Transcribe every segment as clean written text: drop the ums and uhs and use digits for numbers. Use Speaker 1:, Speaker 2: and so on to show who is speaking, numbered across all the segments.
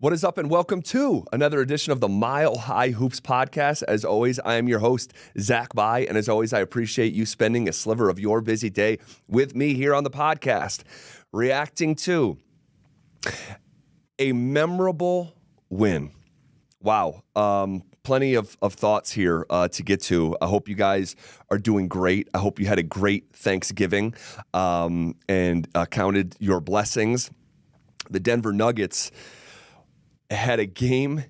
Speaker 1: What is up, and welcome to another edition of the Mile High Hoops podcast. As always, I am your host, Zach Bai, and as always, I appreciate you spending a sliver of your busy day with me here on the podcast, reacting to a memorable win. Wow. Plenty of thoughts here to get to. I hope you guys are doing great. I hope you had a great Thanksgiving and counted your blessings. The Denver Nuggets had a game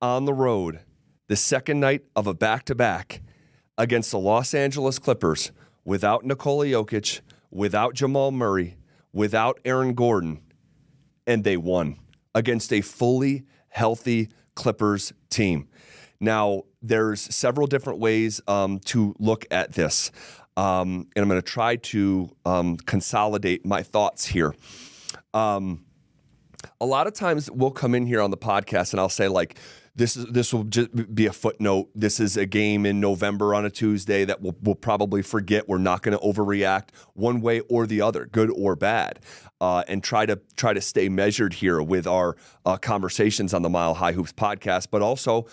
Speaker 1: on the road, the second night of a back-to-back against the Los Angeles Clippers without Nikola Jokic, without Jamal Murray, without Aaron Gordon, and they won against a fully healthy Clippers team. Now, there's several different ways to look at this, and I'm going to try to consolidate my thoughts here. A lot of times we'll come in here on the podcast and I'll say, like, this will just be a footnote. This is a game in November on a Tuesday that we'll probably forget. We're not going to overreact one way or the other, good or bad, and try to stay measured here with our conversations on the Mile High Hoops podcast, but also,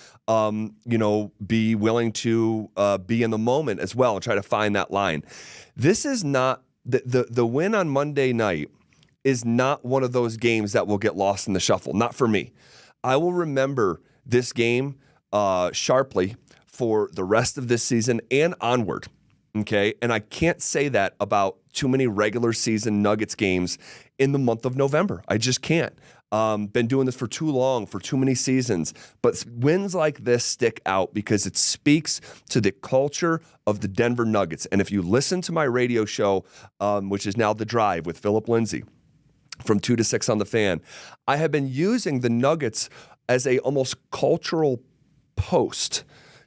Speaker 1: be willing to be in the moment as well and try to find that line. This is not the win on Monday night is not one of those games that will get lost in the shuffle. Not for me. I will remember this game sharply for the rest of this season and onward. Okay, and I can't say that about too many regular season Nuggets games in the month of November. I just can't. Been doing this for too long, for too many seasons. But wins like this stick out because it speaks to the culture of the Denver Nuggets. And if you listen to my radio show, which is now The Drive with Philip Lindsay, from 2 to 6 on the Fan, I have been using the Nuggets as a almost cultural post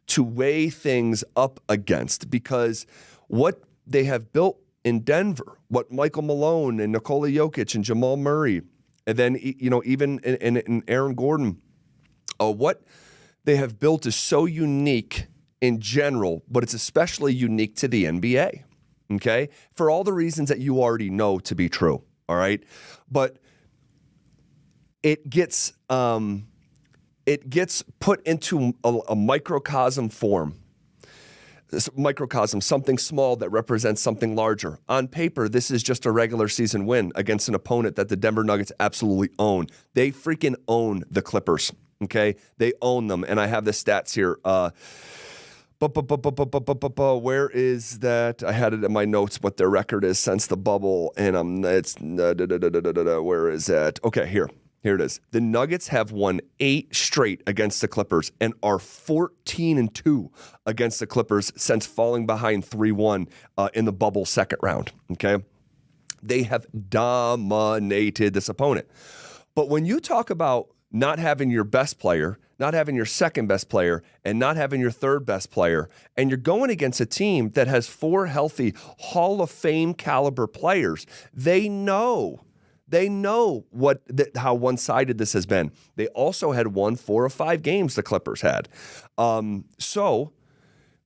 Speaker 1: to weigh things up against, because what they have built in Denver, what Michael Malone and Nikola Jokic and Jamal Murray, and then even in Aaron Gordon, what they have built is so unique in general, but it's especially unique to the NBA. Okay, for all the reasons that you already know to be true. All right, but it gets put into a microcosm form. This microcosm, something small that represents something larger. On paper, this is just a regular season win against an opponent that the Denver Nuggets absolutely own. They freaking own the Clippers. Okay, they own them, and I have the stats here. Where is that? I had it in my notes what their record is since the bubble, and where is that? Okay, here it is. The Nuggets have won 8 straight against the Clippers and are 14-2 against the Clippers since falling behind 3-1 in the bubble second round. Okay, they have dominated this opponent. But when you talk about not having your best player, not having your second best player, and not having your third best player, and you're going against a team that has 4 healthy Hall of Fame caliber players, they know how one-sided this has been. They also had won 4 of 5 games the Clippers had. So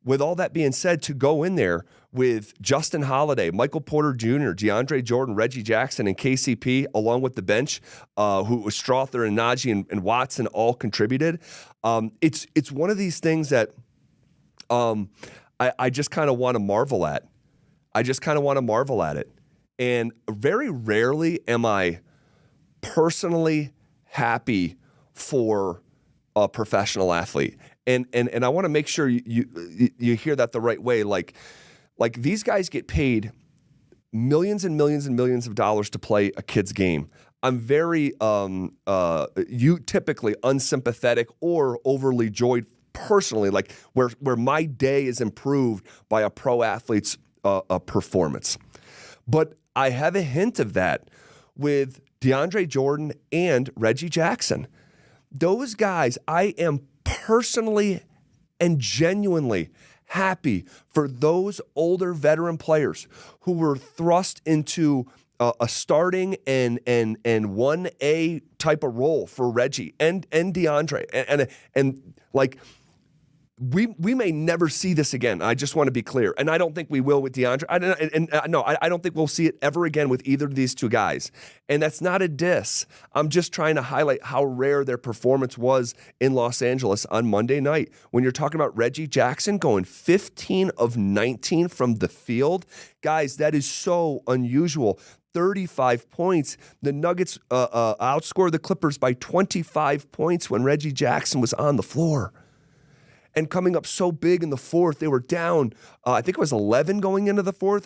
Speaker 1: with all that being said, to go in there with Justin Holiday, Michael Porter Jr., DeAndre Jordan, Reggie Jackson, and KCP, along with the bench, who was Strother and Najee and Watson all contributed. It's one of these things that I just kind of want to marvel at. it. And very rarely am I personally happy for a professional athlete. And I want to make sure you hear that the right way. Like these guys get paid millions and millions and millions of dollars to play a kid's game. I'm very typically unsympathetic or overly joyed personally, like where my day is improved by a pro athlete's performance. But I have a hint of that with DeAndre Jordan and Reggie Jackson. Those guys, I am personally and genuinely happy for those older veteran players who were thrust into a starting and 1A type of role for Reggie and DeAndre. And like we may never see this again. I just want to be clear. And I don't think we will with DeAndre. I don't think we'll see it ever again with either of these two guys. And that's not a diss. I'm just trying to highlight how rare their performance was in Los Angeles on Monday night. When you're talking about Reggie Jackson going 15 of 19 from the field, guys, that is so unusual. 35 points. The Nuggets outscored the Clippers by 25 points when Reggie Jackson was on the floor. And coming up so big in the fourth, they were down, I think it was 11 going into the fourth.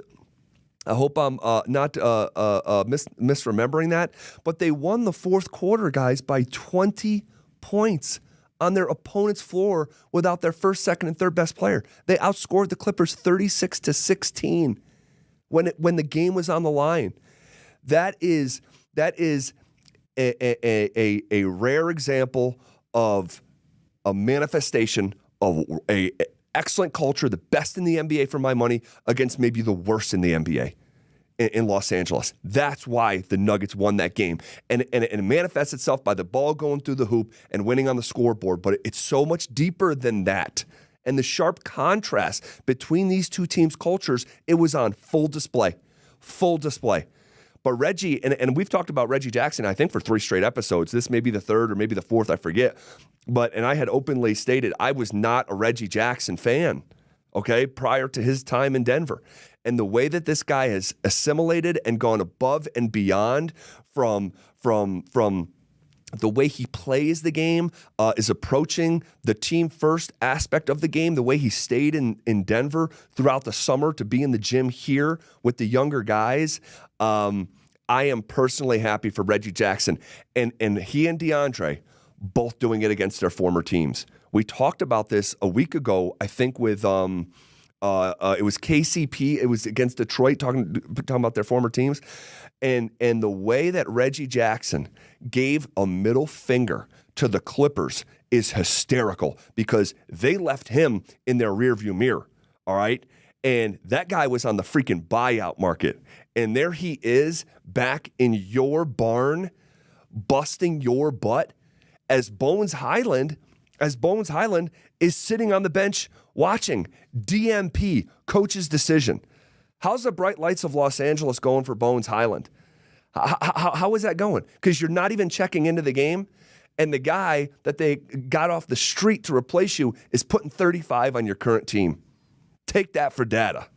Speaker 1: I hope I'm not misremembering that. But they won the fourth quarter, guys, by 20 points on their opponent's floor without their first, second, and third best player. They outscored the Clippers 36-16 when the game was on the line. That is a rare example of a manifestation of a excellent culture, the best in the NBA for my money, against maybe the worst in the NBA in Los Angeles. That's why the Nuggets won that game. And it manifests itself by the ball going through the hoop and winning on the scoreboard, but it's so much deeper than that. And the sharp contrast between these two teams' cultures, it was on full display. Full display. But Reggie, and we've talked about Reggie Jackson, I think, for 3 straight episodes. This may be the third or maybe the fourth, I forget. And I had openly stated I was not a Reggie Jackson fan, okay, prior to his time in Denver. And the way that this guy has assimilated and gone above and beyond from the way he plays the game, is approaching the team first aspect of the game, the way he stayed in Denver throughout the summer to be in the gym here with the younger guys. I am personally happy for Reggie Jackson. And he and DeAndre both doing it against their former teams. We talked about this a week ago, I think, with it was KCP. It was against Detroit, talking about their former teams. And the way that Reggie Jackson gave a middle finger to the Clippers is hysterical because they left him in their rearview mirror, all right? And that guy was on the freaking buyout market. And there he is back in your barn, busting your butt as Bones Highland is sitting on the bench watching. DMP, coach's decision. How's the bright lights of Los Angeles going for Bones Highland? How is that going? Because you're not even checking into the game, and the guy that they got off the street to replace you is putting 35 on your current team. Take that for data.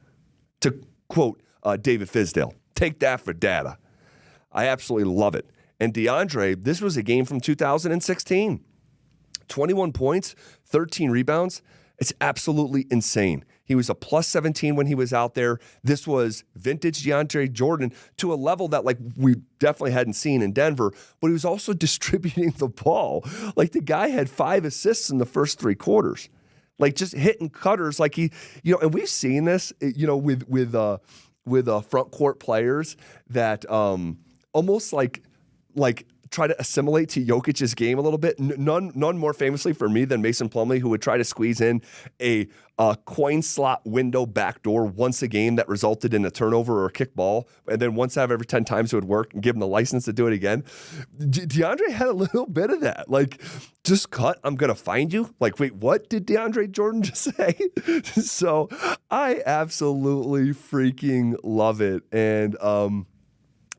Speaker 1: To quote David Fizdale, take that for data. I absolutely love it. And DeAndre, this was a game from 2016. 21 points, 13 rebounds. It's absolutely insane. He was a plus 17 when he was out there. This was vintage DeAndre Jordan to a level that we definitely hadn't seen in Denver, but he was also distributing the ball. The guy had 5 assists in the first 3 quarters. Just hitting cutters and we've seen this, with front court players that almost try to assimilate to Jokic's game a little bit. None more famously for me than Mason Plumlee, who would try to squeeze in a coin slot window backdoor once a game that resulted in a turnover or a kick ball, and then once out of every 10 times it would work and give him the license to do it again. DeAndre had a little bit of that. Just cut, I'm going to find you. Wait, what did DeAndre Jordan just say? So I absolutely freaking love it. And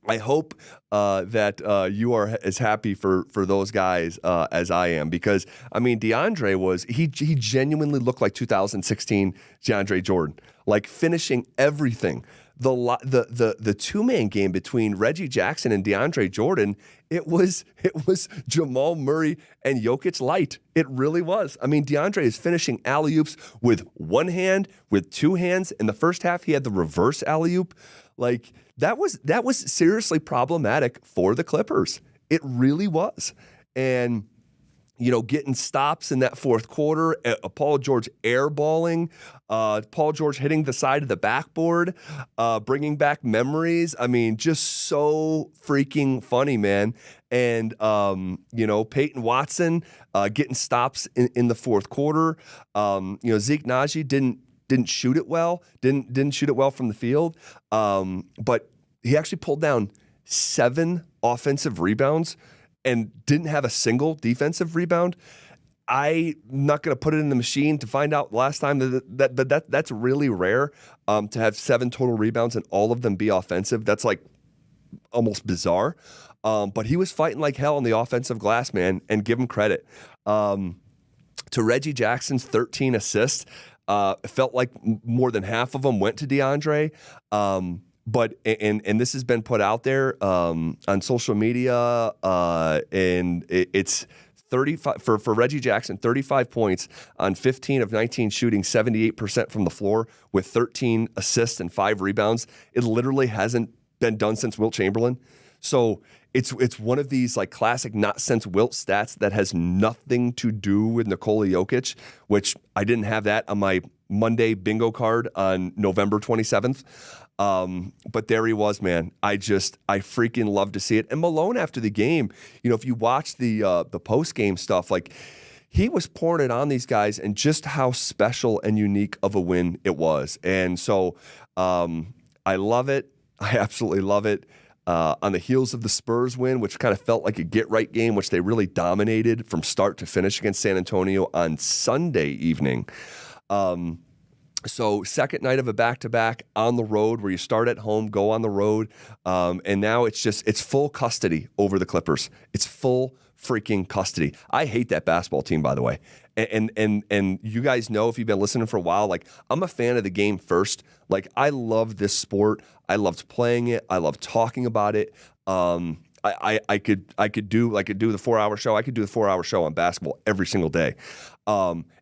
Speaker 1: I hope that you are as happy for those guys as I am, because DeAndre he genuinely looked like 2016 DeAndre Jordan, finishing everything. The two-man game between Reggie Jackson and DeAndre Jordan, it was Jamal Murray and Jokic light. It really was. DeAndre is finishing alley-oops with one hand, with 2 hands. In the first half, he had the reverse alley-oop. That was seriously problematic for the Clippers. It really was. And, getting stops in that fourth quarter, Paul George airballing, Paul George hitting the side of the backboard, bringing back memories. Just so freaking funny, man. And, Peyton Watson getting stops in the fourth quarter. Zeke Naji didn't shoot it well, didn't shoot it well from the field, but he actually pulled down 7 offensive rebounds and didn't have a single defensive rebound. I'm not going to put it in the machine to find out last time that's really rare to have 7 total rebounds and all of them be offensive. That's like almost bizarre. But he was fighting like hell on the offensive glass, man, and give him credit. To Reggie Jackson's 13 assists, it felt like more than half of them went to DeAndre. But this has been put out there on social media, and it's 35 for Reggie Jackson, 35 points on 15 of 19 shooting, 78% from the floor with 13 assists and 5 rebounds. It literally hasn't been done since Wilt Chamberlain. So it's one of these like classic not since Wilt stats that has nothing to do with Nikola Jokic, which I didn't have that on my Monday bingo card on November 27th. But there he was, man. I freaking love to see it. And Malone after the game, if you watch the post-game stuff, like he was pouring it on these guys and just how special and unique of a win it was. And so I love it. I absolutely love it. On the heels of the Spurs win, which kind of felt like a get-right game, which they really dominated from start to finish against San Antonio on Sunday evening. So second night of a back-to-back on the road where you start at home, go on the road, and now it's full custody over the Clippers. It's full freaking custody. I hate that basketball team, by the way. And you guys know if you've been listening for a while, like I'm a fan of the game first. Like I love this sport. I loved playing it. I love talking about it. I could do the 4-hour show. I could do the 4-hour show on basketball every single day.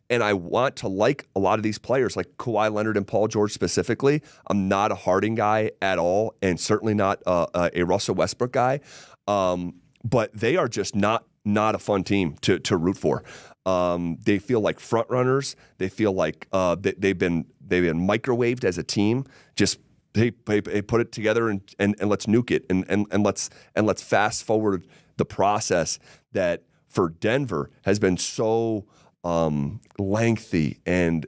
Speaker 1: And I want to like a lot of these players, like Kawhi Leonard and Paul George specifically. I'm not a Harden guy at all, and certainly not a Russell Westbrook guy. But they are just not a fun team to root for. They feel like front runners. They feel like they've been microwaved as a team. Just they put it together and let's nuke it and let's fast forward the process that for Denver has been so lengthy and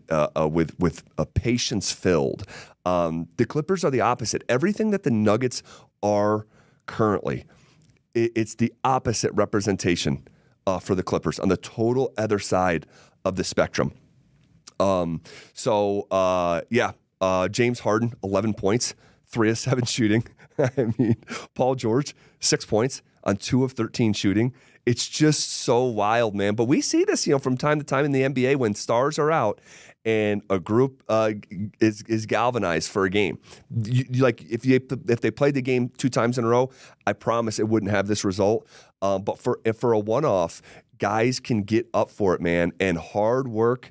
Speaker 1: with a patience filled. The Clippers are the opposite. Everything that the Nuggets are currently, it's the opposite representation for the Clippers on the total other side of the spectrum. James Harden, 11 points, 3 of 7 shooting. I mean, Paul George, 6 points on 2 of 13 shooting. It's just so wild, man. But we see this, from time to time in the NBA when stars are out and a group is galvanized for a game. If they played the game 2 times in a row, I promise it wouldn't have this result. But for a one-off, guys can get up for it, man. And hard work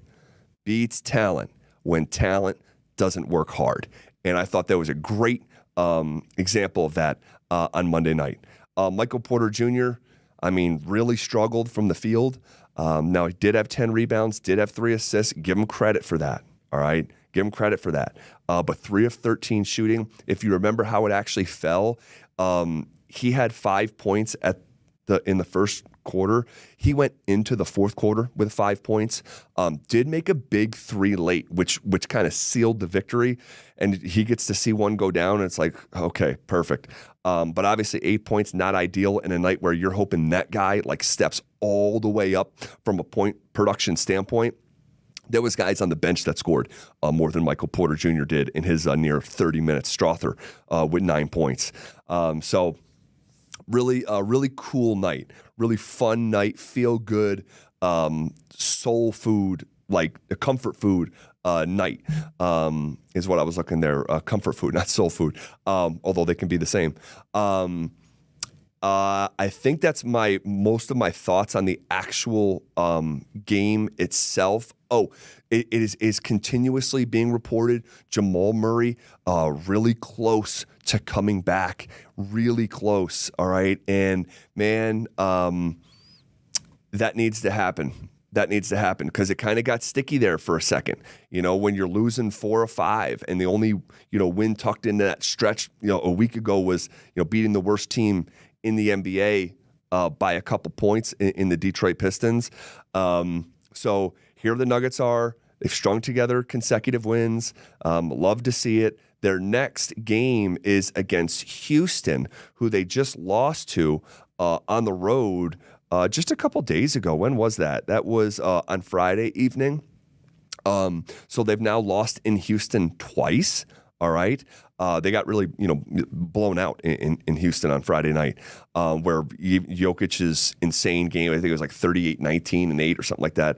Speaker 1: beats talent when talent doesn't work hard. And I thought that was a great example of that on Monday night. Michael Porter Jr., really struggled from the field. Now, he did have 10 rebounds, did have 3 assists. Give him credit for that, all right? Give him credit for that. But 3 of 13 shooting, if you remember how it actually fell, he had 5 points in the first quarter. He went into the fourth quarter with 5 points. Did make a big 3 late, which kind of sealed the victory. And he gets to see one go down, and it's like, okay, perfect. But obviously 8 points, not ideal in a night where you're hoping that guy like steps all the way up from a point production standpoint. There was guys on the bench that scored more than Michael Porter Jr. did in his near 30 minutes. Strother with 9 points. Really cool night, really fun night, feel good, soul food, like a comfort food night is what I was looking there. Comfort food, not soul food, although they can be the same. I think that's most of my thoughts on the actual game itself. Oh, it is continuously being reported. Jamal Murray, really close to coming back, really close. All right, and man, that needs to happen. That needs to happen because it kind of got sticky there for a second. When you're losing 4 or 5, and the only win tucked into that stretch, a week ago was beating the worst team in the NBA by a couple points in the Detroit Pistons. So here the Nuggets are. They've strung together consecutive wins. Love to see it. Their next game is against Houston, who they just lost to on the road just a couple days ago. When was that? That was on Friday evening. So they've now lost in Houston twice. All right. They got really, blown out in Houston on Friday night, where Jokic's insane game, I think it was like 38-19 and 8 or something like that,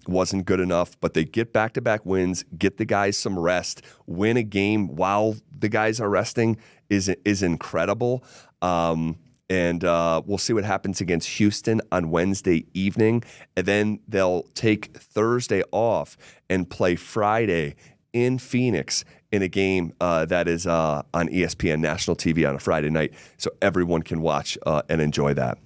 Speaker 1: wasn't good enough. But they get back-to-back wins, get the guys some rest, win a game while the guys are resting is incredible. And we'll see what happens against Houston on Wednesday evening. And then they'll take Thursday off and play Friday in Phoenix in a game that is on ESPN national TV on a Friday night, so everyone can watch and enjoy that.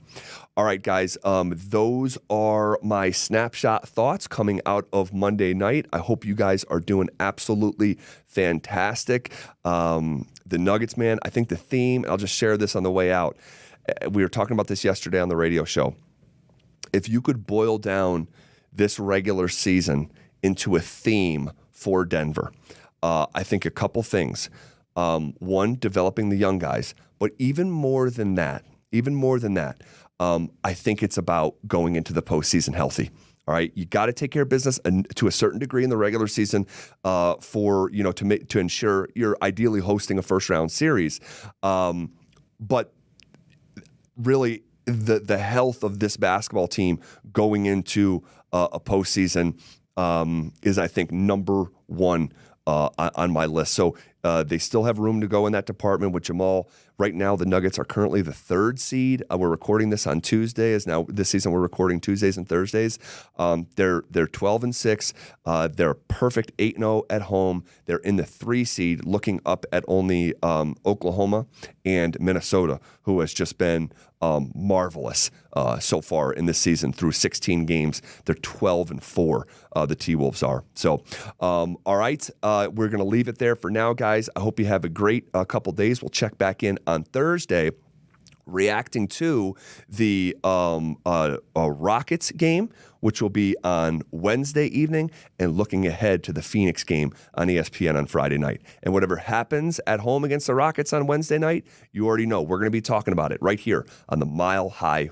Speaker 1: All right, guys, those are my snapshot thoughts coming out of Monday night. I hope you guys are doing absolutely fantastic. The Nuggets, man, I think the theme, I'll just share this on the way out. We were talking about this yesterday on the radio show. If you could boil down this regular season into a theme for Denver, I think a couple things. One, developing the young guys, but even more than that, I think it's about going into the postseason healthy. All right, you got to take care of business to a certain degree in the regular season to ensure you're ideally hosting a first round series, but really the health of this basketball team going into a postseason is, I think, number one on my list. So they still have room to go in that department with Jamal. Right now, the Nuggets are currently the 3rd seed. We're recording this on Tuesday. As now this season, we're recording Tuesdays and Thursdays. They're 12-6. They're perfect 8-0 at home. They're in the 3 seed, looking up at only Oklahoma and Minnesota, who has just been marvelous so far in this season through 16 games. They're 12-4. The T-Wolves are. So, all right, we're going to leave it there for now, guys. I hope you have a great couple days. We'll check back in on Thursday, reacting to the Rockets game, which will be on Wednesday evening, and looking ahead to the Phoenix game on ESPN on Friday night. And whatever happens at home against the Rockets on Wednesday night, you already know. We're going to be talking about it right here on the Mile High